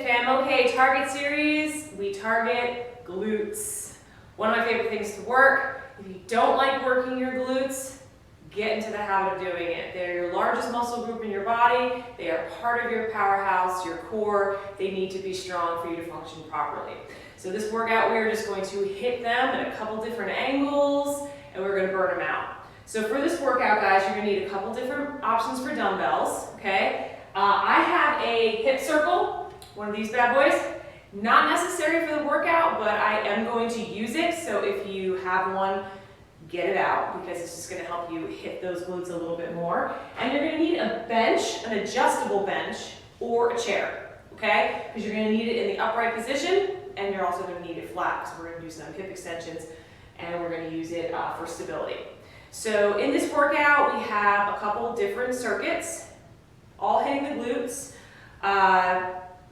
FAMOK target series, we target glutes. One of my favorite things to work. If you don't like working your glutes, get into the habit of doing it. They're your largest muscle group in your body. They are part of your powerhouse, your core. They need to be strong for you to function properly. So this workout, we are just going to hit them at a couple different angles, and we're going to burn them out. So for this workout, guys, you're going to need a couple different options for dumbbells, okay? I have a hip circle, one of these bad boys. Not necessary for the workout, but I am going to use it. So if you have one, get it out because it's just going to help you hit those glutes a little bit more. And you're going to need a bench, an adjustable bench, or a chair, okay? Because you're going to need it in the upright position, and you're also going to need it flat because we're going to do some hip extensions, and we're going to use it for stability. So in this workout, we have a couple different circuits, all hitting the glutes.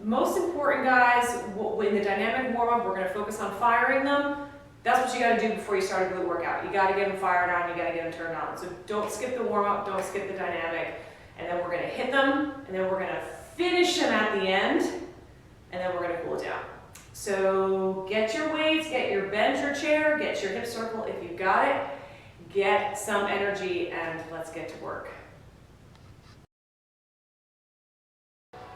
Most important, guys, in the dynamic warm-up, we're going to focus on firing them. That's what you got to do before you start a glute workout. You got to get them fired on, you got to get them turned on. So don't skip the warm-up, don't skip the dynamic, and then we're going to hit them, and then we're going to finish them at the end, and then we're going to cool it down. So get your weights, get your bench or chair, get your hip circle if you've got it, get some energy, and let's get to work.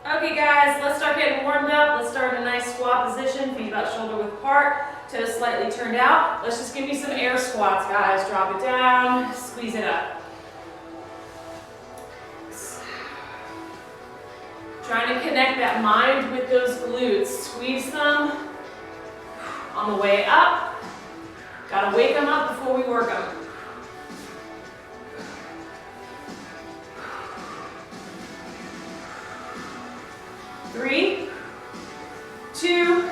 Okay guys, let's start getting warmed up. Let's start in a nice squat position, feet about shoulder width apart, toes slightly turned out. Let's just give me some air squats, guys. Drop it down, squeeze it up. Trying to connect that mind with those glutes. Squeeze them on the way up. Gotta wake them up before we work them. Three, two,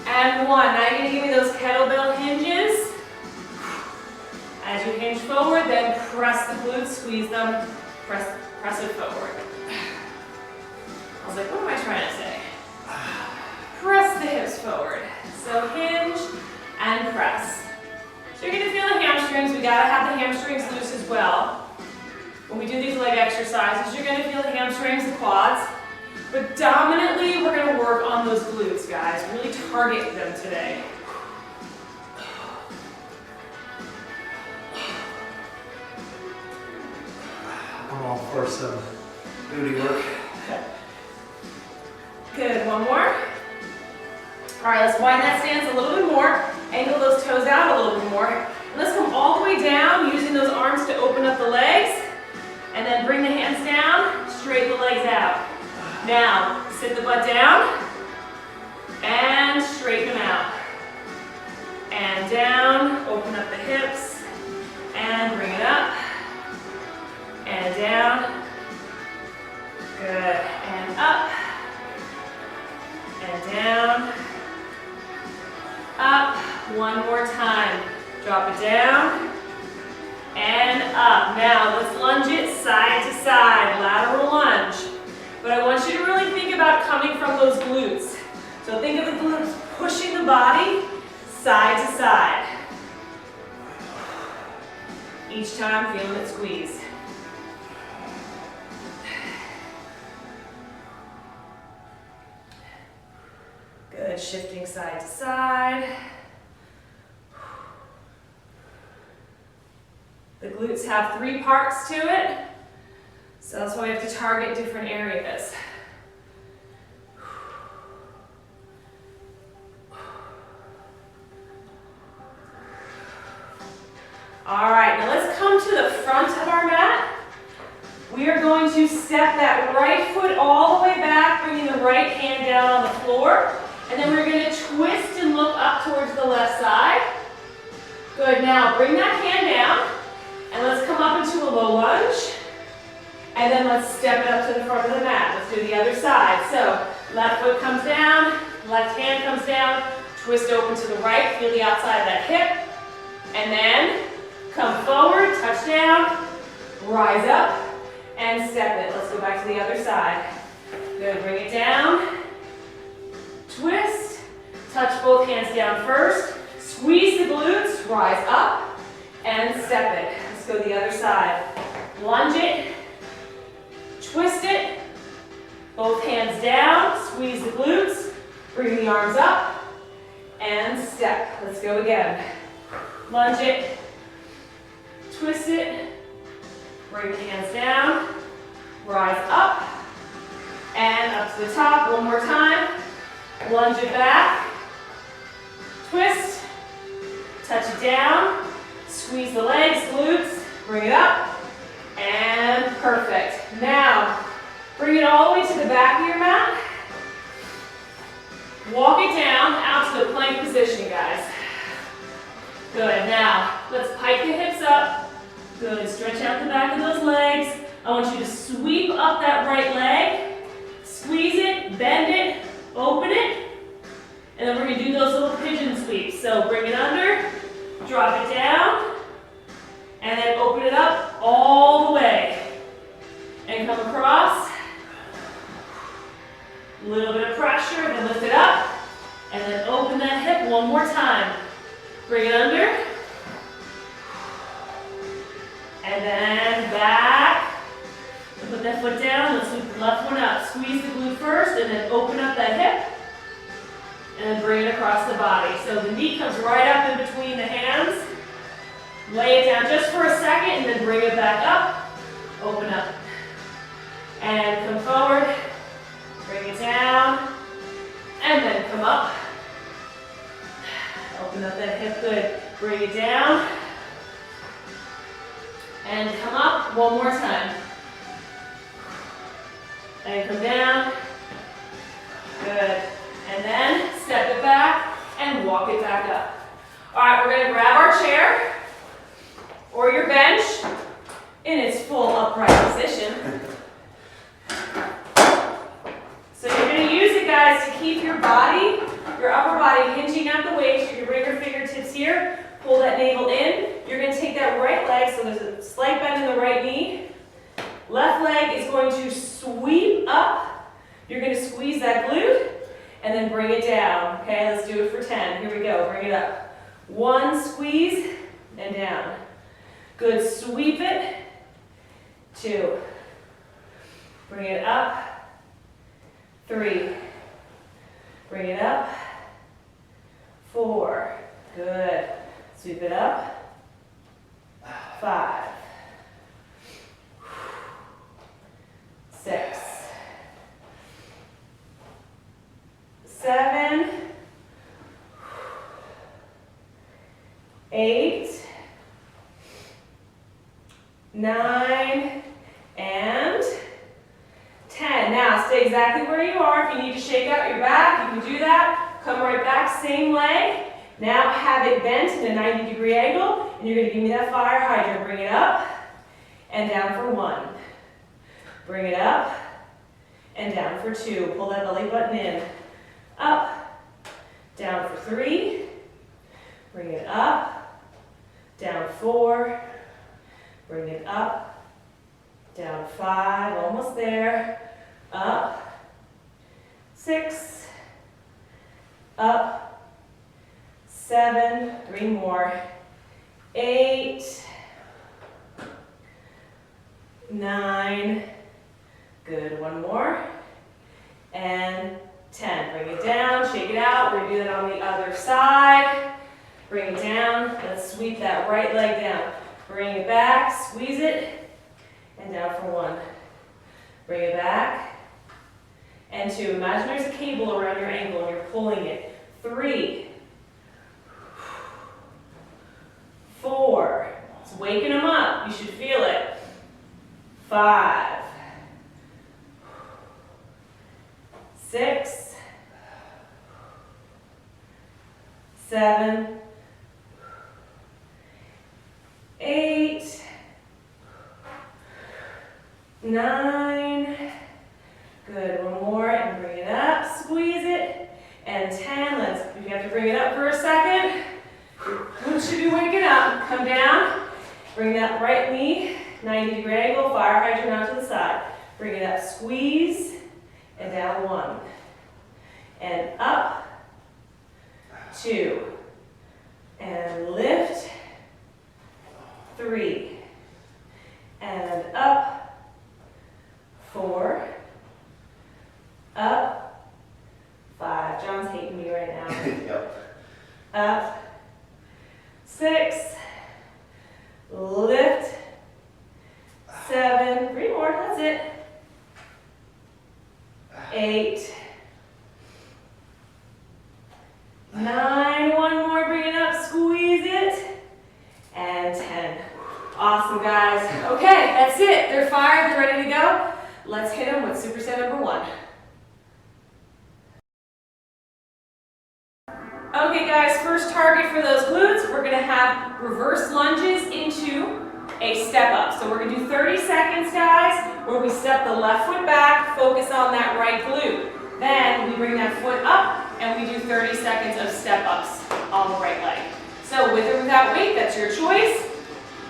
and one. Now you're going to give me those kettlebell hinges. As you hinge forward, then press the glutes, squeeze them, press it forward. I was like, what am I trying to say? Press the hips forward. So hinge and press. So you're going to feel the hamstrings. We got to have the hamstrings loose as well. When we do these leg exercises, you're going to feel the hamstrings, the quads. But dominantly, we're going to work on those glutes, guys. Really target them today. I'm all for some booty work. Good, one more. All right, let's widen that stance a little bit more. Angle those toes out a little bit more. And let's come all the way down, using those arms to open up the legs. And then bring the hands down, straighten the legs out. Now, sit the butt down, and straighten them out. And down, open up the hips, and bring it up. And down. Good, and up. And down. Up, one more time. Drop it down, and up. Now, let's lunge it side to side, lateral lunge. But I want you to really think about coming from those glutes. So think of the glutes pushing the body side to side. Each time feeling it squeeze. Good, shifting side to side. The glutes have 3 parts to it. So that's why we have to target different areas. All right, now let's come to the front of our mat. We are going to step that right foot all the way back, bringing the right hand down on the floor. And then we're going to twist and look up towards the left side. Good, now bring that hand down. And let's come up into a low lunge. And then let's step it up to the front of the mat. Let's do the other side. So left foot comes down, left hand comes down, twist open to the right, feel the outside of that hip. And then come forward, touch down, rise up, and step it. Let's go back to the other side. Good, bring it down, twist, touch both hands down first, squeeze the glutes, rise up, and step it. Let's go the other side. Lunge it, twist it, Both hands down, squeeze the glutes, bring the arms up, and step. Let's go again. Lunge it, twist it, bring the hands down, rise up, and up to the top. One more time. Lunge it back, twist, touch it down, squeeze the legs, glutes, bring it up, and perfect. Now, bring it all the way to the back of your mat. Walk it down out to the plank position, guys. Good. Now, let's pike the hips up. Good. Stretch out the back of those legs. I want you to sweep up that right leg. Squeeze it, bend it, open it. And then we're going to do those little pigeon sweeps. So bring it under, drop it down, and then open it up all the way. And come across. A little bit of pressure, then lift it up, and then open that hip one more time. Bring it under, and then back. And put that foot down, let's sweep the left one up. Squeeze the glute first, and then open up that hip, and then bring it across the body. So the knee comes right up in between the hands. Lay it down just for a second, and then bring it back up. Open up, and come forward. Bring it down, and then come up. Open up that hip, good. Bring it down, and come up one more time. And come down, good. And then step it back and walk it back up. All right, we're gonna grab our chair or your bench in its full upright position. So you're going to use it, guys, to keep your body, your upper body hinging at the waist. You're going to bring your fingertips here, pull that navel in. You're going to take that right leg, so there's a slight bend in the right knee. Left leg is going to sweep up. You're going to squeeze that glute, and then bring it down. Okay, let's do it for 10. Here we go, bring it up. 1, squeeze, and down. Good, sweep it. 2. Bring it up. 3, bring it up. 4, good. Sweep it up. 5, 6, 7, 8, 9, and 10. Now, stay exactly where you are. If you need to shake out your back, you can do that. Come right back, same leg. Now have it bent in a 90-degree angle, and you're going to give me that fire hydrant. Bring it up and down for 1. Bring it up and down for 2. Pull that belly button in. Up, down for 3. Bring it up, down 4. Bring it up, down 5, almost there. Up, 6, up, 7, 3 more, 8, 9, good, 1 more, and 10. Bring it down, shake it out. We're going to do that on the other side. Bring it down. Let's sweep that right leg down. Bring it back, squeeze it, and down for 1. Bring it back, and 2. Imagine there's a cable around your ankle and you're pulling it. 3, 4. It's waking them up. You should feel it. 5, 6, 7, 8, 9, good, 1 more, and bring it up, squeeze it, and 10, if you have to bring it up for a second, your glutes should be waking up, come down, bring that right knee, 90-degree angle, fire hydrant out to the side, bring it up, squeeze, and down 1, and up, 2, and lift, 3, and up, 4, it. 8, 9, one more, bring it up, squeeze it, and 10. Awesome, guys. Okay, that's it. They're fired, they're ready to go. Let's hit them with superset number 1. Okay, guys, first target for those glutes, we're gonna have reverse lunges into a step up. So we're gonna do 30 seconds, guys, where we step the left foot back, focus on that right glute. Then we bring that foot up and we do 30 seconds of step ups on the right leg. So with or without weight, that's your choice.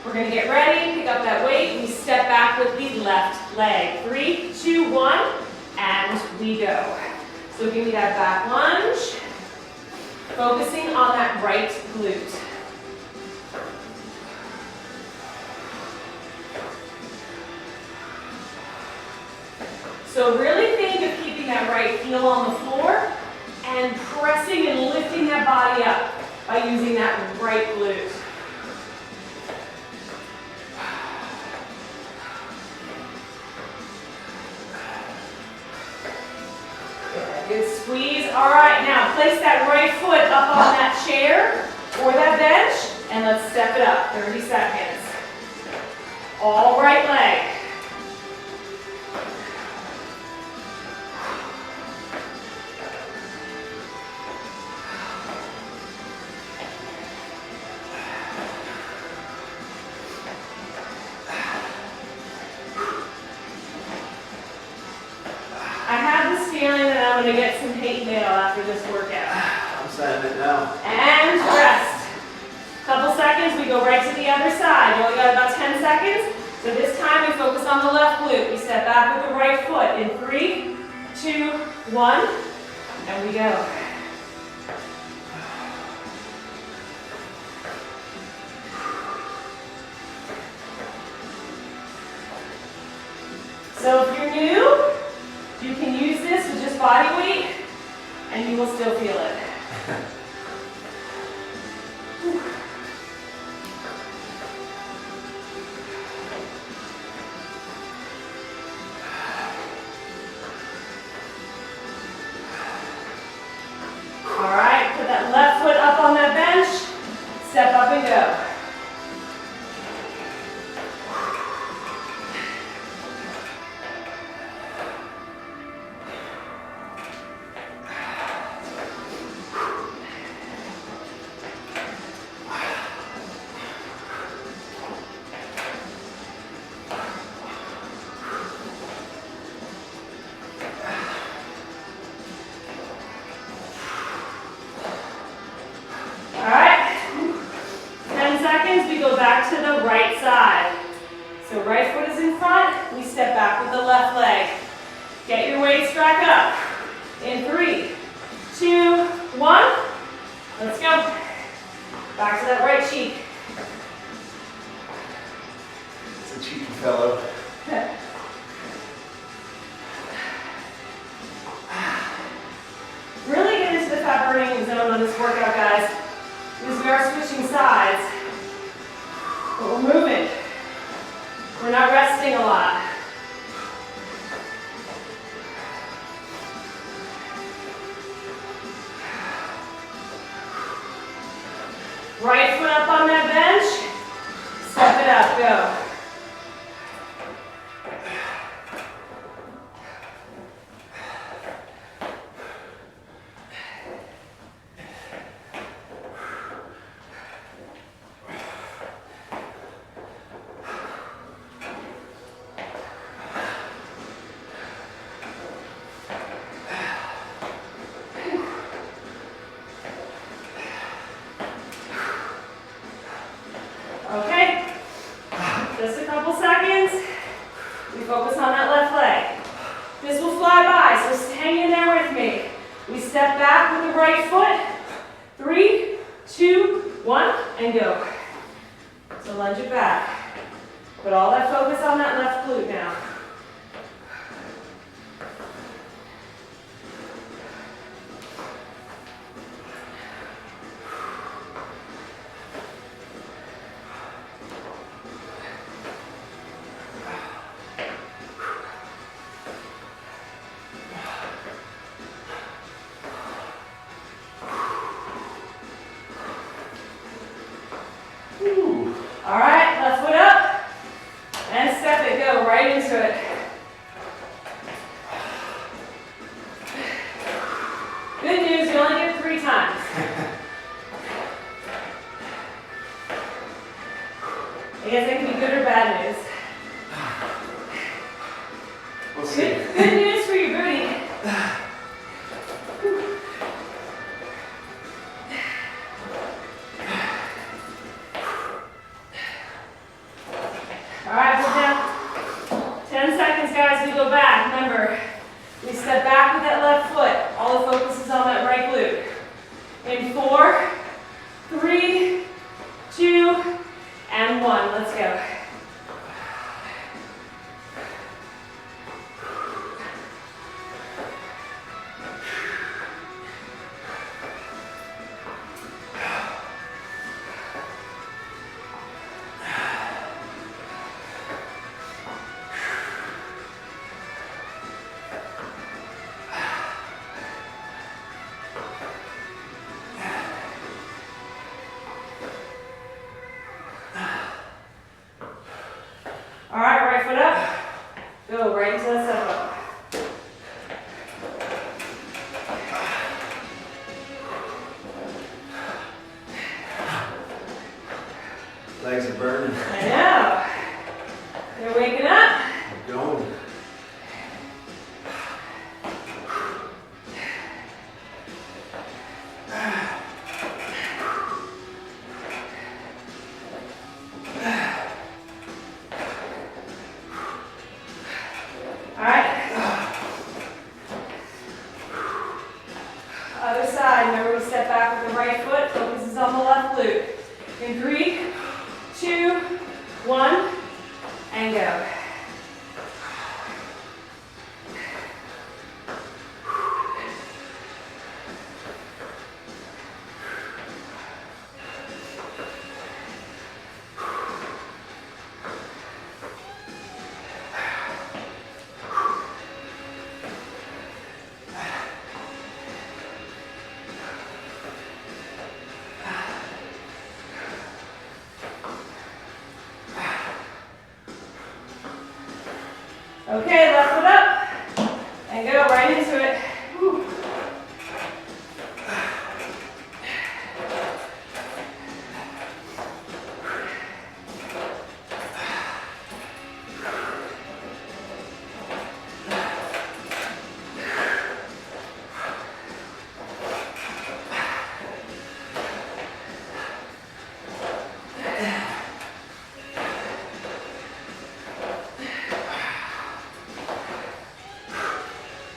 We're gonna get ready, pick up that weight, we step back with the left leg. 3, 2, 1, and we go. So give me that back lunge, focusing on that right glute. So really think of keeping that right heel on the floor and pressing and lifting that body up by using that right glute. Good squeeze. All right, now place that right foot up on that chair or that bench and let's step it up. 30 seconds. All right leg. I have this feeling that I'm going to get some hate mail after this workout. I'm sending it now. And rest. Couple seconds, we go right to the other side. You only got about 10 seconds. So this time we focus on the left glute. We step back with the right foot in 3, 2, 1, and we go. So if you're new, you can use this with just body weight and you will still feel it. All right, put that left foot up on that bench, step up and go. All right, 10 seconds, we go back to the right side. So right foot is in front, we step back with the left leg. Get your weights back up. In 3, 2, 1, let's go. Back to that right cheek. It's a cheeky fellow. Really get into the fat burning zone on this workout, guys, because we are switching sides, but we're moving. We're not resting a lot. Right foot up on that bench, step it up, go. Okay, just a couple seconds. We focus on that left leg. This will fly by, so hang in there with me. We step back with the right foot. 3, 2, 1, and go. So lunge it back. Put all that focus on that left glute now. into it. Good news, you only get 3 times. I guess that can be good or bad news. We'll see. Good news for your booty. All right, we're down. 10 seconds, guys. We go back. Remember, we step back with that left foot. All the focus is on that right glute. In 4, 3, 2, and 1. Let's go. All right, right foot up. Go right into the step up. Legs are burning. I know. They're waking up. We're going. All right. Other side. Remember, we step back with the right foot. Focus is on the left glute. In 3, 2, 1, and go. Okay, left foot up, and go right into it. Whew.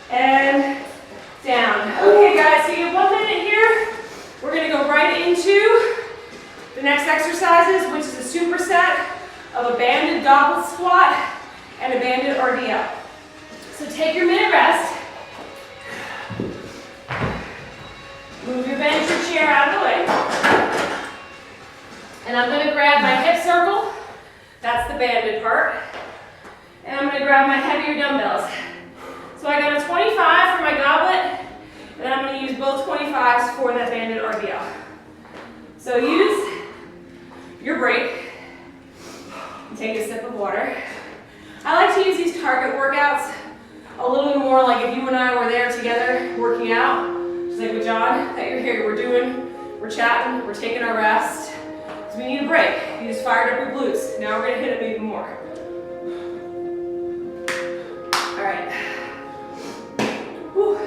And down. Okay, guys, so you have 1 minute here. We're going to go right into the next exercises, which is a superset of a banded goblet squat and a banded RDL. So take your minute rest. Move your bench or chair out of the way. And I'm going to grab my hip circle. That's the banded part. And I'm going to grab my heavier dumbbells. So I got a 25 for my goblet, and I'm going to use both 25s for that banded RDL. So use your break and take a sip of water. I like to use these target workouts a little bit more like if you and I were there together working out, just like with John, that you're here, we're chatting, we're taking our rest. So we need a break. You just fired up your glutes. Now we're going to hit them even more. All right. Whew.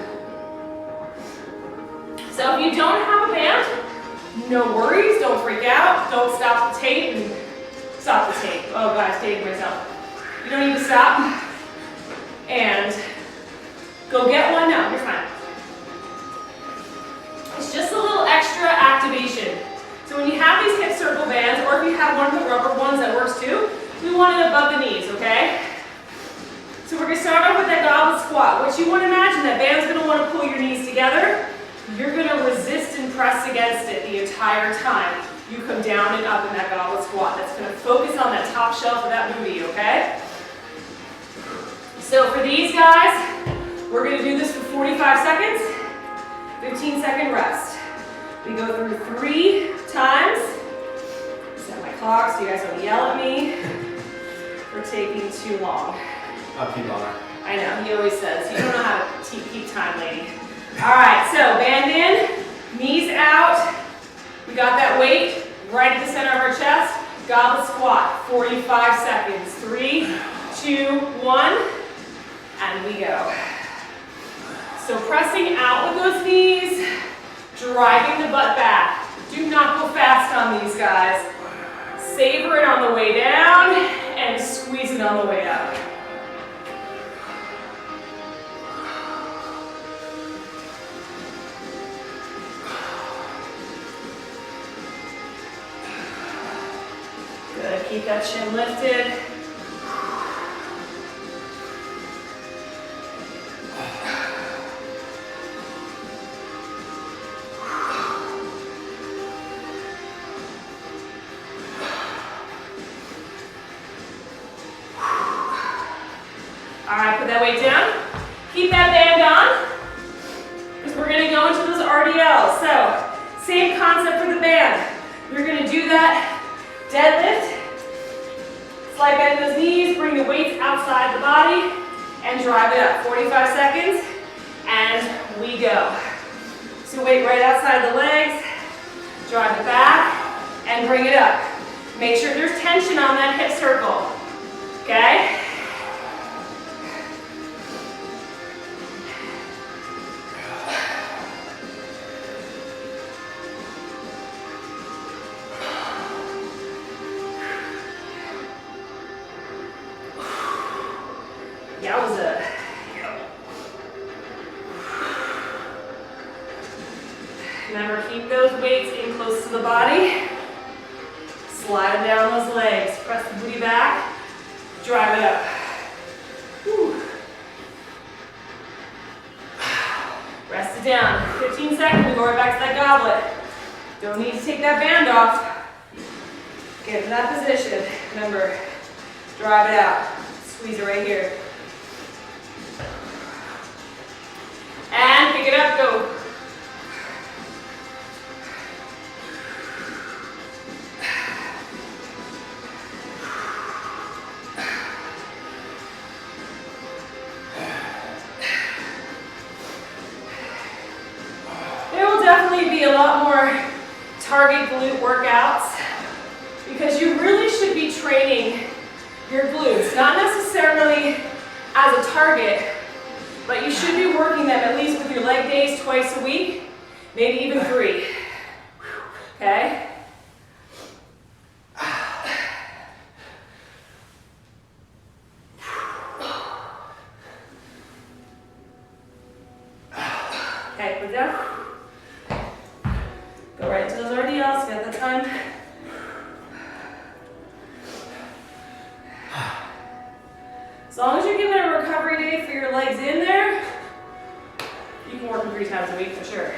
So if you don't have a band, no worries, don't freak out, don't stop the tape and stop the tape. Oh gosh, dating myself. You don't need to stop and go get one. No, you're fine. It's just a little extra activation. So when you have these hip circle bands, or if you have one of the rubber ones that works too, we want it above the knees, okay? So we're gonna start off with that goblet squat. What you want to imagine, that band's gonna want to pull your knees together. You're gonna resist and press against it the entire time you come down and up in that goblet squat. That's gonna focus on that top shelf of that booty, okay? So for these guys, we're gonna do this for 45 seconds, 15-second rest. We go through 3 times. Set my clock so you guys don't yell at me for taking too long. I'll keep on it. I know, he always says, you don't know how to keep time, lady. All right, so band in, knees out. We got that weight right at the center of our chest. Goblet squat, 45 seconds. 3, 2, 1, and we go. So pressing out with those knees, driving the butt back. Do not go fast on these, guys. Savor it on the way down and squeeze it on the way up. Good, keep that chin lifted. All right, put that weight down. Keep that band on, because we're gonna go into those RDLs. So, same concept for the band. You're gonna do that deadlift, slide bend those knees, bring the weights outside the body, and drive it up. 45 seconds, and we go. So weight right outside the legs, drive it back, and bring it up. Make sure there's tension on that hip circle, okay? Yowza. Remember, keep those weights in close to the body. Slide down those legs. Press the booty back. Drive it up. Whew. Rest it down. 15 seconds. We go right back to that goblet. Don't need to take that band off. Get in that position. Remember, drive it out. Squeeze it right here. And pick it up, go. There will definitely be a lot more target glute workouts because you really should be training your glutes, not necessarily as a target, but you should be working them at least with your leg days twice a week, maybe even 3. Okay? Okay, put it down. Go right into those RDLs, get the time. As long as you're giving a recovery day for your legs in there, you can work them 3 times a week for sure.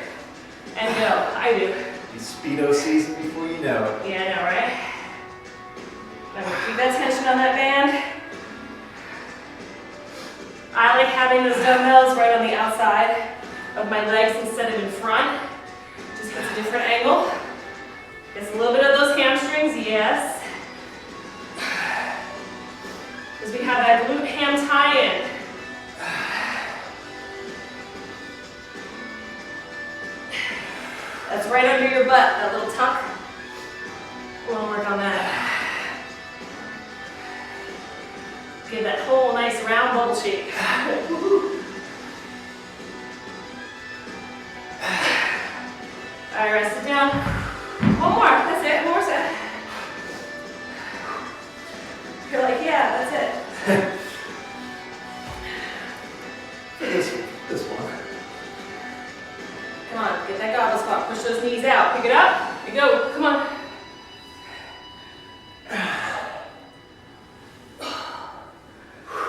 And go, I do. It's Speedo season before you know it. Yeah, I know, right? Remember, keep that tension on that band. I like having those dumbbells right on the outside of my legs instead of in front. Just gets a different angle. Gets a little bit of those hamstrings, yes. Because we have that glute ham tie-in. That's right under your butt, that little tuck. We'll work on that. Give that whole nice round bubble shake. All right, rest it down. One more, that's it, one more set. You're like, yeah, that's it. This one. Come on, get that goblet squat. Push those knees out. Pick it up. You go. Come on.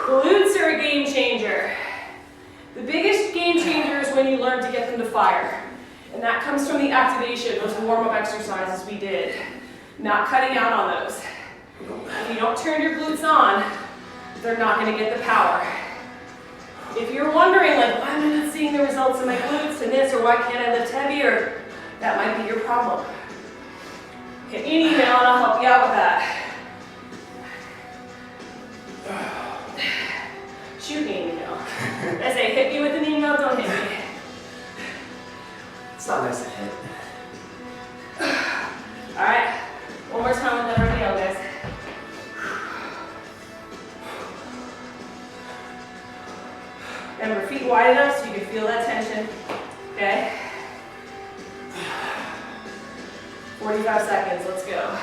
Glutes are a game changer. The biggest game changer is when you learn to get them to fire. And that comes from the activation, those warm-up exercises we did. Not cutting out on those. If you don't turn your glutes on, they're not going to get the power. If you're wondering, like, why am I not seeing the results in my glutes and this, or why can't I lift heavier, that might be your problem. Hit me an email and I'll help you out with that. shoot me an email. I say, hit me with an email, don't hit me. It's not nice to hit. All right, one more time with that RDL, guys. Remember, feet wide enough so you can feel that tension, okay? 45 seconds, let's go.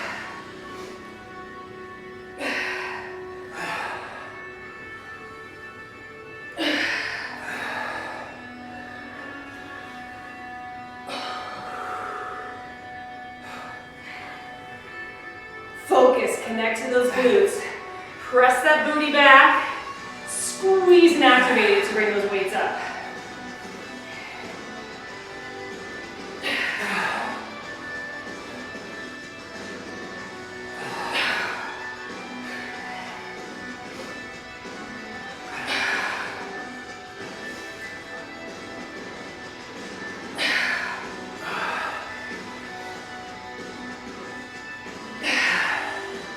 Focus, connect to those glutes. Press that booty back. Squeeze and activate it to bring those weights up.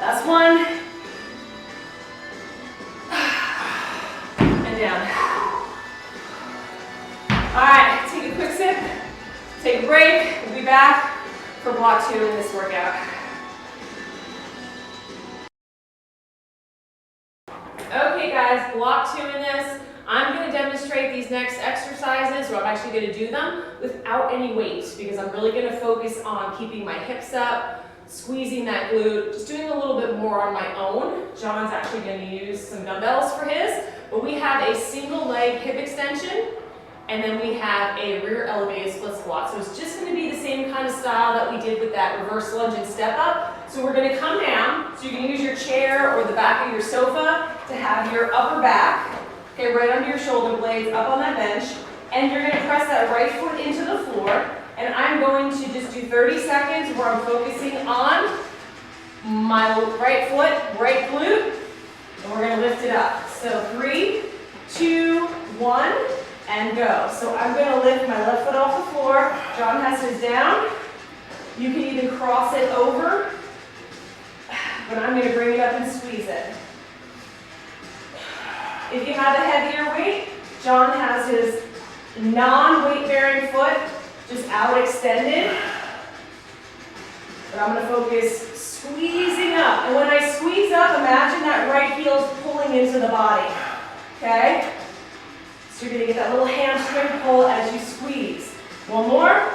Last one. And down. All right, take a quick sip, take a break. We'll be back for block 2 in this workout. Okay guys, block 2 in this. I'm going to demonstrate these next exercises, or I'm actually going to do them without any weight because I'm really going to focus on keeping my hips up, squeezing that glute, just doing a little bit more on my own. John's actually going to use some dumbbells for his, but we have a single leg hip extension, and then we have a rear elevated split squat. So it's just going to be the same kind of style that we did with that reverse lunge and step up. So we're going to come down, so you can use your chair or the back of your sofa to have your upper back, okay, right under your shoulder blades, up on that bench, and you're going to press that right foot into the floor. And I'm going to just do 30 seconds where I'm focusing on my right foot, right glute, and we're going to lift it up. So 3, 2, 1, and go. So I'm going to lift my left foot off the floor. John has his down. You can even cross it over, but I'm going to bring it up and squeeze it. If you have a heavier weight, John has his non-weight bearing foot just out extended, but I'm going to focus squeezing up. And when I squeeze up, imagine that right heel is pulling into the body, okay? So you're going to get that little hamstring pull as you squeeze. One more.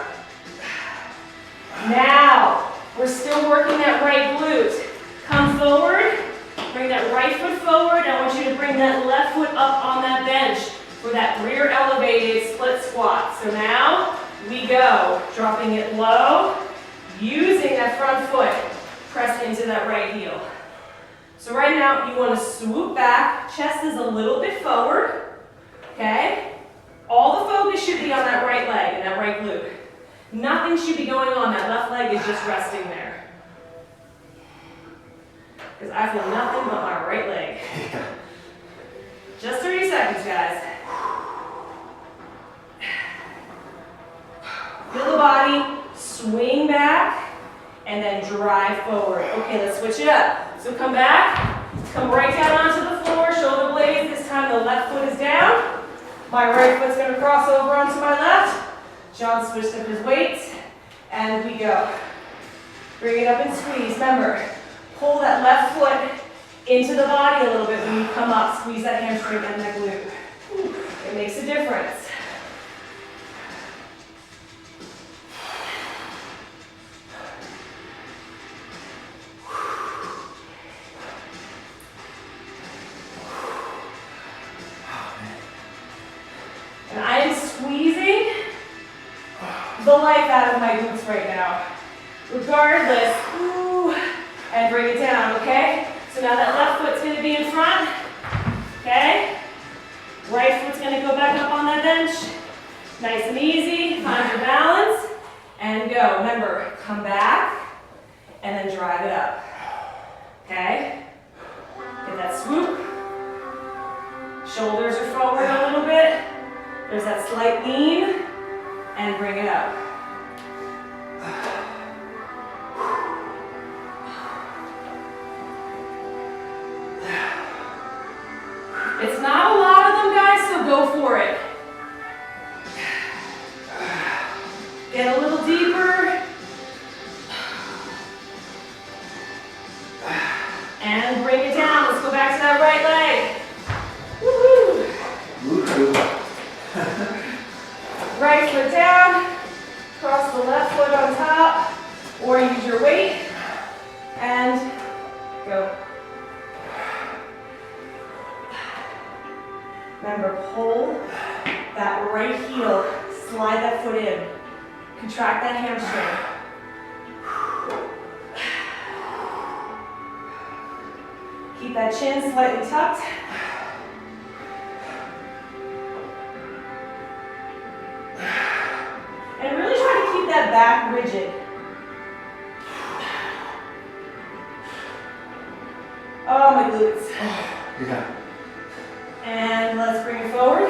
Now, we're still working that right glute. Come forward, bring that right foot forward. I want you to bring that left foot up on that bench for that rear elevated split squat. So now, we go, dropping it low, using that front foot, press into that right heel. So right now, you want to swoop back, chest is a little bit forward, okay? All the focus should be on that right leg and that right glute. Nothing should be going on, that left leg is just resting there. Because I feel nothing but my right leg. Just 30 seconds, guys. Feel the body, swing back, and then drive forward. Okay, let's switch it up. So come back, come right down onto the floor, shoulder blades. This time the left foot is down. My right foot's going to cross over onto my left. John switched up his weights, and we go. Bring it up and squeeze. Remember, pull that left foot into the body a little bit when you come up. Squeeze that hamstring and that glute. It makes a difference. And I am squeezing the life out of my glutes right now. Regardless, and bring it down, okay? So now that left foot's gonna be in front, okay? Right foot's gonna go back up on that bench. Nice and easy, find your balance, and go. Remember, come back, and then drive it up, okay? Get that swoop. Shoulders are forward a little bit. There's that slight lean, and bring it up. It's not a lot of go for it. Get a little deeper. And bring it down. Let's go back to that right leg. Woohoo! Right foot down. Cross the left foot on top. Or use your weight. And go. Remember, hold that right heel. Slide that foot in. Contract that hamstring. Keep that chin slightly tucked. And really try to keep that back rigid. Oh, my glutes. Yeah. And let's bring it forward.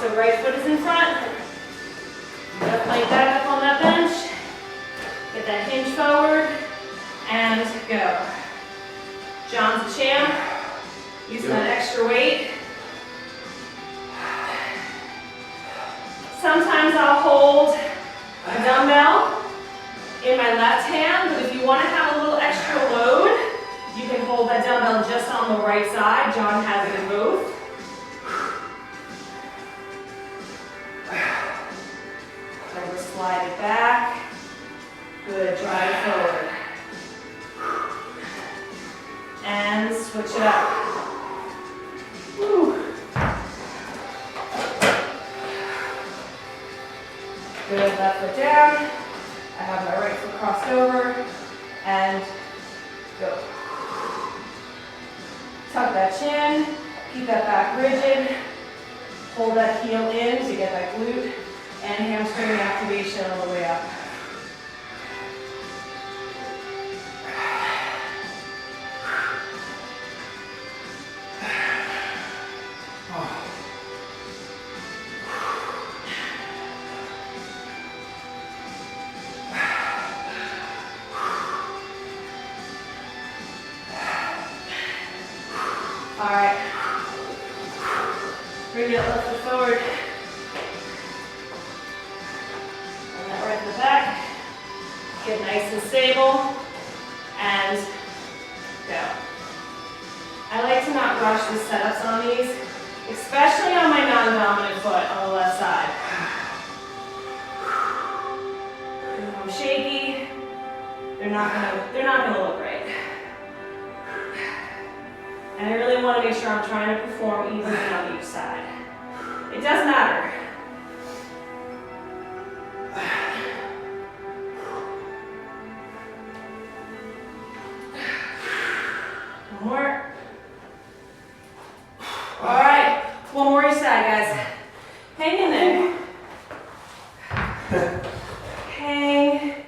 So right foot is in front. Left leg back up on that bench. Get that hinge forward. And go. John's the champ. Using that extra weight. Sometimes I'll hold a dumbbell in my left hand, but if you want to have a little extra load, you can hold that dumbbell just on the right side. John has it in both. Then slide it back. Good, drive it forward. And switch it up. Woo. Good, left foot down. I have my right foot crossed over. And go. Tuck that chin. Keep that back rigid. Hold that heel in to get that glute and hamstring activation all the way up. All right. Bring that left foot forward. And that right foot back. Get nice and stable. And go. I like to not rush the setups on these, especially on my non-dominant foot on the left side. If I'm shaky, they're not gonna look right. And I really want to make sure I'm trying to perform evenly on each side. It does matter. One more. All right, one more each side, guys. Hang in there. Hang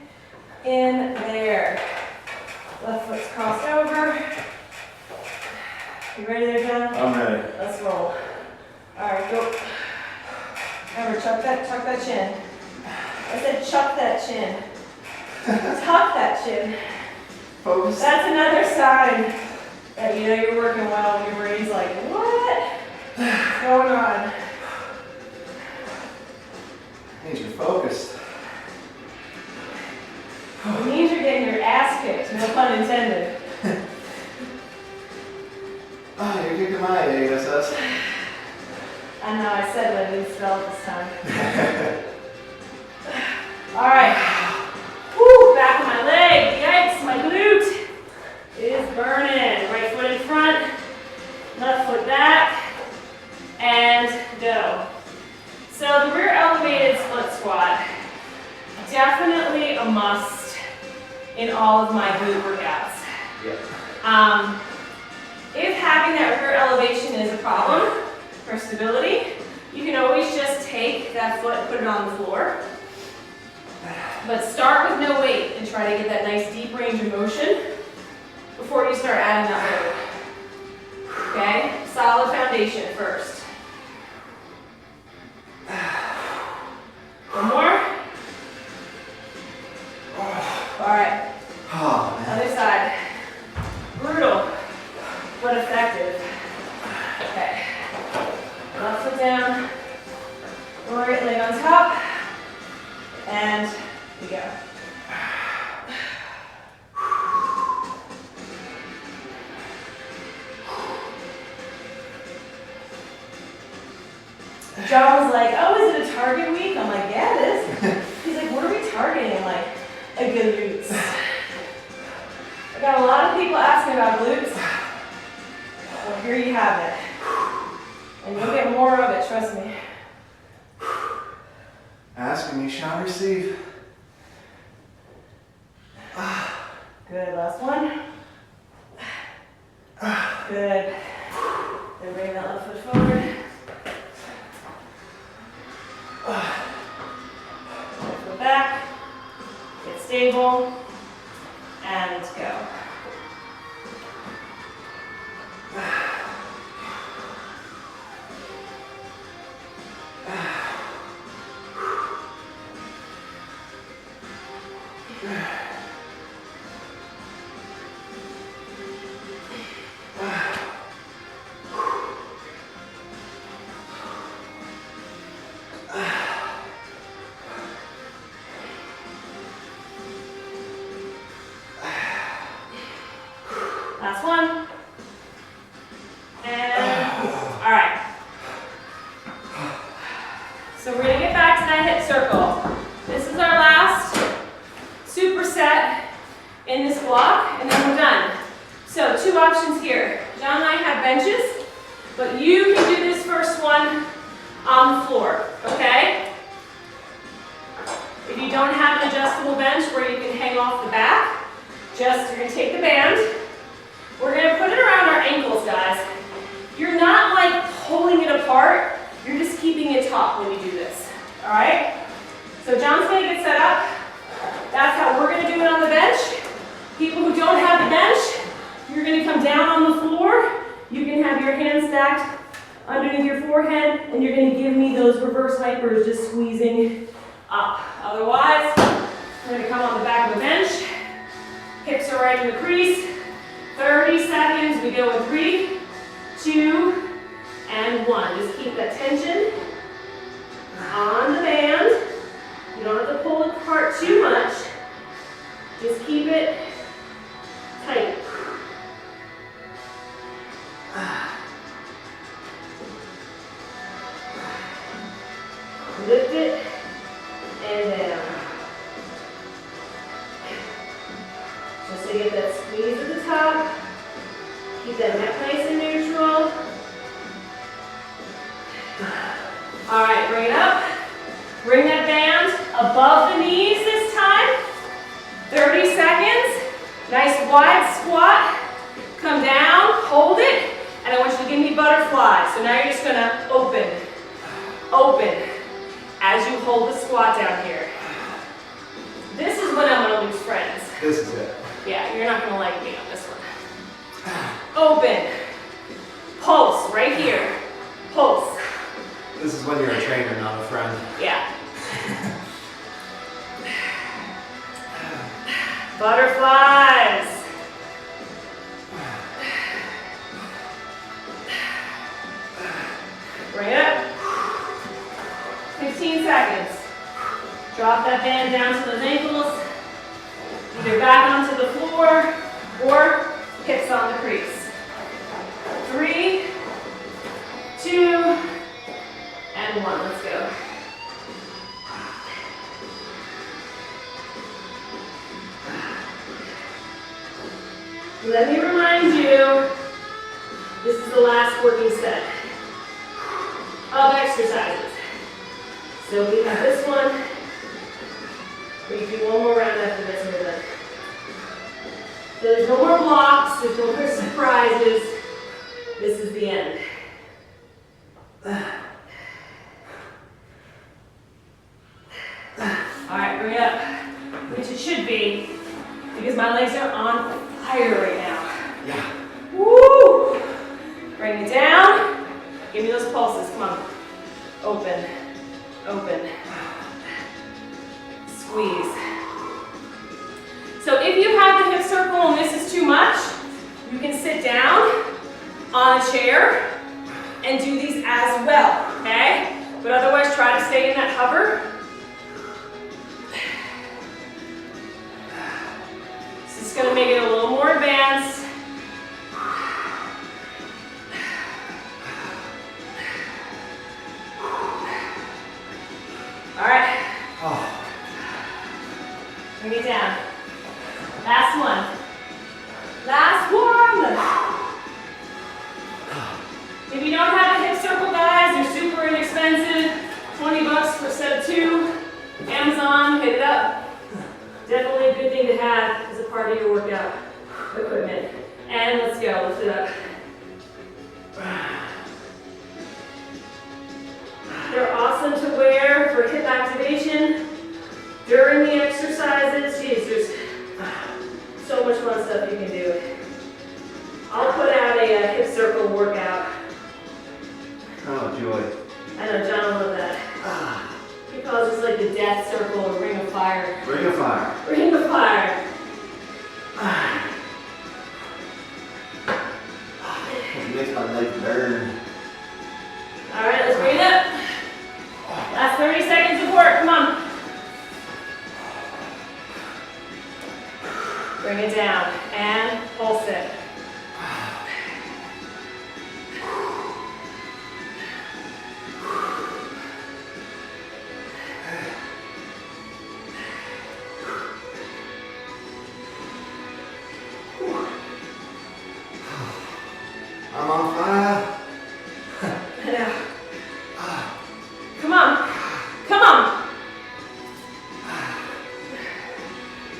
in there. Left foot's crossed over. You ready there, John? I'm ready. Let's roll. All right, go. Remember, tuck that chin. I said chuck that chin. Tuck that chin. Focus. That's another sign that you know you're working well when your brain's like, what? What's going on? Means you're focused. It means you're getting your ass kicked, no pun intended. Oh, you're kicking my ASS. I know, I said what I didn't spell it this time. All right. Woo, back of my leg. Yikes, my glute is burning. Right foot in front, left foot back, and go. So the rear elevated split squat, definitely a must in all of my glute workouts. Yeah. If having that rear elevation is a problem for stability, you can always just take that foot and put it on the floor. But start with no weight and try to get that nice deep range of motion before you start adding that load. Okay? Solid foundation first. One more. All right. Oh, man. Other side. Brutal, but effective. Okay. John was like, oh, is it a target week? I'm like, yeah, it is. He's like, what are we targeting? I'm like, a glutes. I got a lot of people asking about glutes. Well, here you have it. And you'll get more of it, trust me. Ask and you shall receive. Good, last one. Good. Then bring that left foot forward. Left foot back. Get stable. And go. Last one. And, all right. So we're gonna get back to that hip circle. This is our last superset in this block, and then we're done. So 2 options here. John and I have benches, but you can do this first one on the floor, okay? If you don't have an adjustable bench where you can hang off the back, you're gonna take the band. We're gonna put it around our ankles, guys. You're not like pulling it apart, you're just keeping it taut when you do this, all right? So John's gonna get set up. That's how we're gonna do it on the bench. People who don't have the bench, you're gonna come down on the floor. You can have your hands stacked underneath your forehead, and you're gonna give me those reverse hypers, just squeezing up. Otherwise, we're gonna come on the back of the bench. Hips are right in the crease. 30 seconds, we go in 3, 2, and 1. Just keep that tension on the band. You don't have to pull it apart too much. Just keep it tight. Lift it and down. Just to get that squeeze at the top. Keep that neck nice and neutral. All right, bring it up. Bring that band above the knees this time. 30 seconds. Nice wide squat. Come down, hold it, and I want you to give me butterflies. So now you're just gonna open, open, as you hold the squat down here. This is when I'm gonna lose friends. This is it. Yeah, you're not gonna like me on this one. Open. Pulse, right here. Pulse. This is when you're a trainer, not a friend. Yeah. Butterflies. Bring it up. 15 seconds. Drop that band down to those ankles. Either back onto the floor or hips on the crease. 3, 2, and 1. Let's go. Let me remind you, this is the last working set of exercises. So we have this one. We do one more round after this and we're done. So there's no more blocks, there's no more surprises. This is the end. All right, bring it up, which it should be, because my legs are on fire right now. Yeah. Woo! Bring it down. Give me those pulses. Come on. Open. Open. Squeeze. So if you have the hip circle and this is too much, you can sit down on a chair and do these as well, okay? But otherwise try to stay in that hover. This is going to make it a little more advanced. If you don't have a hip circle, guys, they're super inexpensive. 20 bucks for a set of 2. Amazon, hit it up. Definitely a good thing to have as a part of your workout equipment. And let's go, lift it up. They're awesome to wear for hip activation during the exercises. Jeez, there's so much fun stuff you can do. I'll put out a hip circle workout. Oh, joy. I know John will love that. He calls this like the death circle or ring of fire. Ring of fire. Ring of fire. It makes my legs burn. All right, let's bring it up. Last 30 seconds of work, come on. Bring it down and pulse it. I'm on fire. Yeah. Come on. Come on.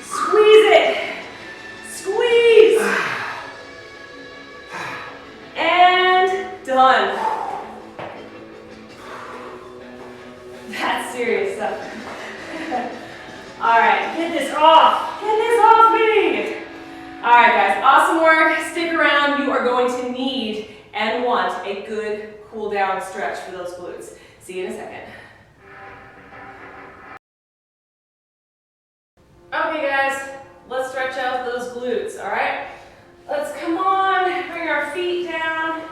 Squeeze it. Squeeze. And done. That's serious stuff. All right, get this off. Get this off me. All right, guys, awesome work. Stick around. You are going to need and want a good cool down stretch for those glutes. See you in a second. Okay, guys, let's stretch out those glutes, all right? Let's come on, bring our feet down.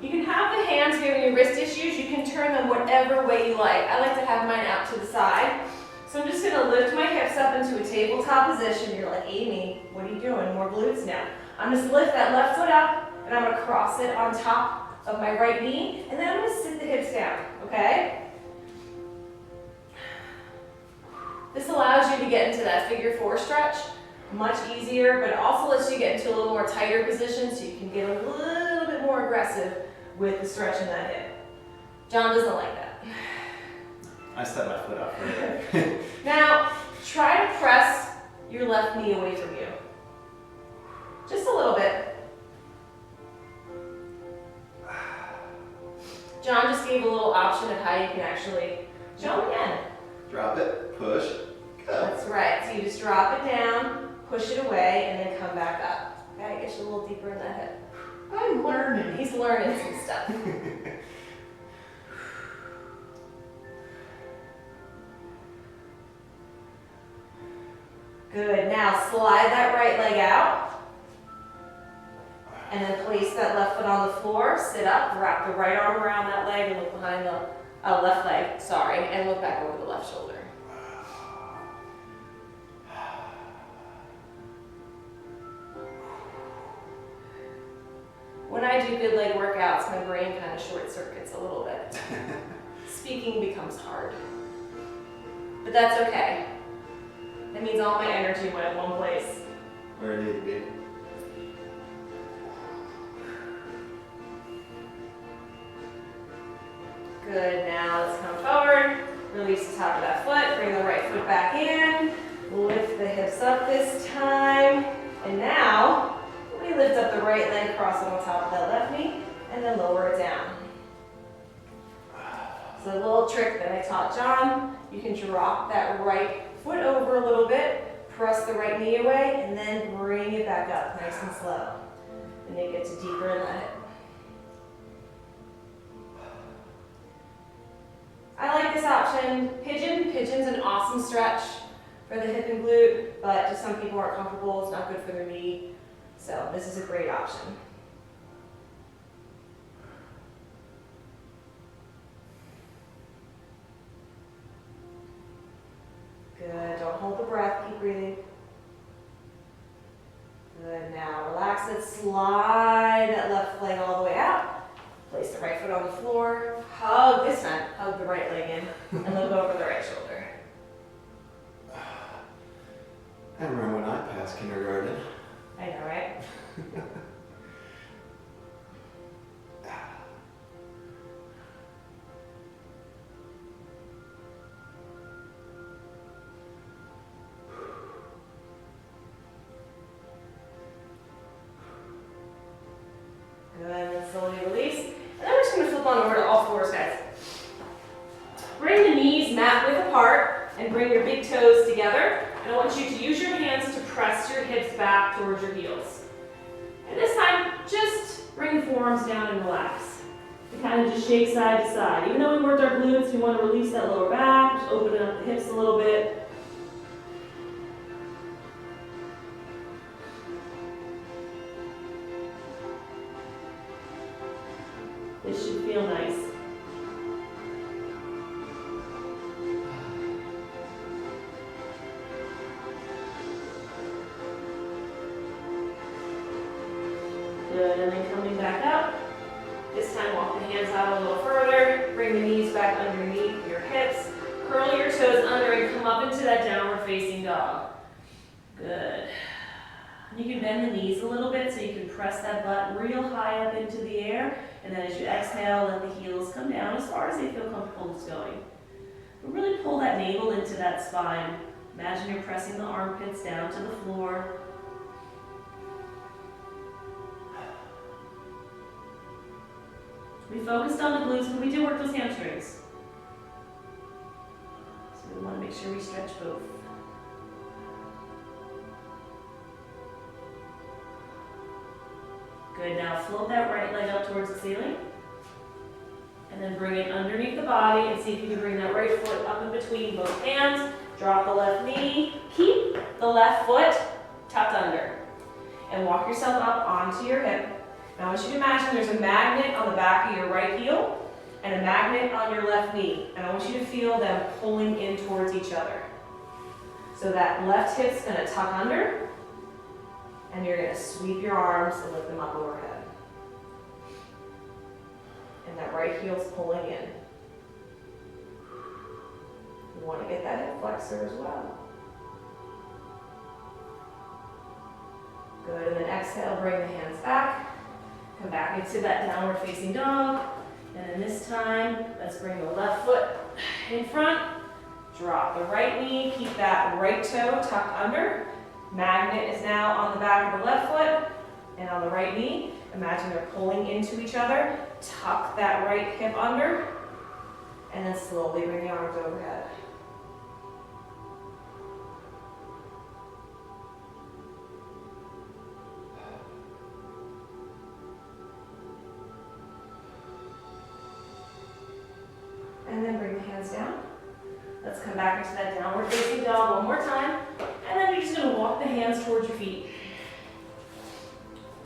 You can have the hands here in your wrist issues. You can turn them whatever way you like. I like to have mine out to the side. So I'm just gonna lift my hips up into a tabletop position. You're like, Amy, what are you doing? More glutes now. I'm just lift that left foot up and I'm gonna cross it on top of my right knee and then I'm gonna sit the hips down, okay? This allows you to get into that figure 4 stretch much easier, but it also lets you get into a little more tighter position so you can get a little bit more aggressive with the stretch in that hip. John doesn't like that. I set my foot up. Now, try to press your left knee away from you. Just a little bit. John just gave a little option of how you can actually show him again. Drop it, push, go. That's right. So you just drop it down, push it away, and then come back up. Okay, get you a little deeper in that hip. I'm learning. He's learning some stuff. Good. Now slide that right leg out. And then place that left foot on the floor, sit up, wrap the right arm around that leg and look behind the left leg, sorry, and look back over the left shoulder. When I do good leg workouts, my brain kind of short circuits a little bit. Speaking becomes hard. But that's okay. That means all my energy went in one place. Where it needs to be. Good, now let's come forward, release the top of that foot, bring the right foot back in, lift the hips up this time, and now we lift up the right leg, cross it on top of that left knee, and then lower it down. So a little trick that I taught John, you can drop that right foot over a little bit, press the right knee away, and then bring it back up nice and slow. And then get to deeper in the hip. I like this option. Pigeon's an awesome stretch for the hip and glute, but just some people aren't comfortable, it's not good for their knee. So this is a great option. Good, don't hold the breath, keep breathing. Good, now relax it, slide that left leg all the way out. Place the right foot on the floor, hug this time, hug the right leg in, and look over the right shoulder. I remember when I passed kindergarten. I know, right? Good, and then slowly release. And then we're just gonna flip on over to all fours, guys. Bring the knees mat width apart and bring your big toes together. And I want you to use your hands to press your hips back towards your heels. And this time, just bring the forearms down and relax. We kind of just shake side to side. Even though we worked our glutes, we want to release that lower back, just open up the hips a little bit. This should feel nice. Good, and then coming back up. This time walk the hands out a little further, bring the knees back underneath your hips, curl your toes under and come up into that downward facing dog. Good. You can bend the knees a little bit so you can press that butt real high up into the air, and then as you exhale, let the heels come down as far as they feel comfortable just going. But really pull that navel into that spine. Imagine you're pressing the armpits down to the floor. We focused on the glutes, but we do work those hamstrings. So we want to make sure we stretch both. Good, now float that right leg up towards the ceiling. And then bring it underneath the body and see if you can bring that right foot up in between both hands. Drop the left knee. Keep the left foot tucked under. And walk yourself up onto your hip. Now I want you to imagine there's a magnet on the back of your right heel and a magnet on your left knee. And I want you to feel them pulling in towards each other. So that left hip's gonna tuck under, and you're gonna sweep your arms and lift them up overhead. And that right heel's pulling in. You wanna get that hip flexor as well. Good, and then exhale, bring the hands back. Come back into that downward facing dog. And then this time, let's bring the left foot in front. Drop the right knee, keep that right toe tucked under. Magnet is now on the back of the left foot and on the right knee. Imagine they're pulling into each other. Tuck that right hip under. And then slowly bring the arms overhead. And then bring the hands down. Let's come back into that downward facing dog one more time. And then you're just gonna walk the hands towards your feet.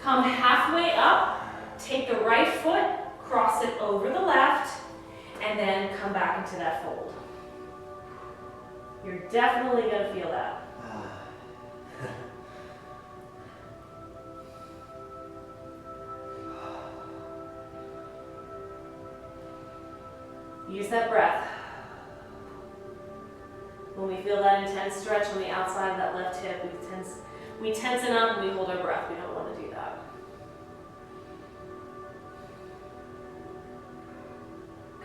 Come halfway up, take the right foot, cross it over the left, and then come back into that fold. You're definitely gonna feel that. Use that breath. When we feel that intense stretch on the outside of that left hip, we tensen up and we hold our breath. We don't want to do that.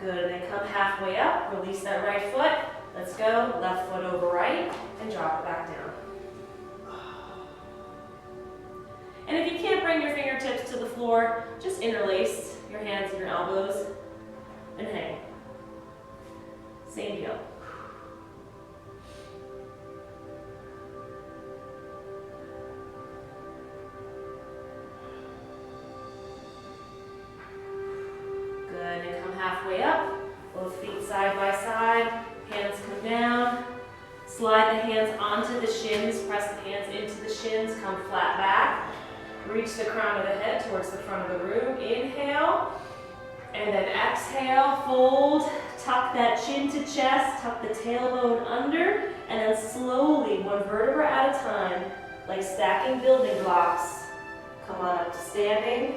Good, and then come halfway up, release that right foot. Let's go, left foot over right, and drop it back down. And if you can't bring your fingertips to the floor, just interlace your hands and your elbows and hang. Same deal. Good, and come halfway up. Both feet side by side. Hands come down. Slide the hands onto the shins. Press the hands into the shins. Come flat back. Reach the crown of the head towards the front of the room. Inhale. And then exhale, fold. Tuck that chin to chest, tuck the tailbone under, and then slowly, one vertebra at a time, like stacking building blocks, come on up to standing,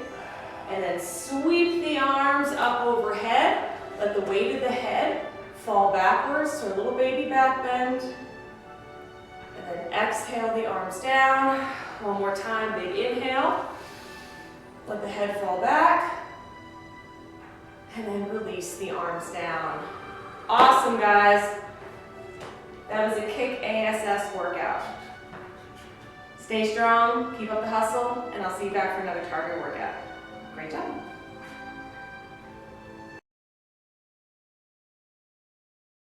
and then sweep the arms up overhead. Let the weight of the head fall backwards, so a little baby back bend. And then exhale the arms down. One more time, big inhale. Let the head fall back. And then release the arms down. Awesome, guys. That was a kick ASS workout. Stay strong, keep up the hustle, and I'll see you back for another target workout.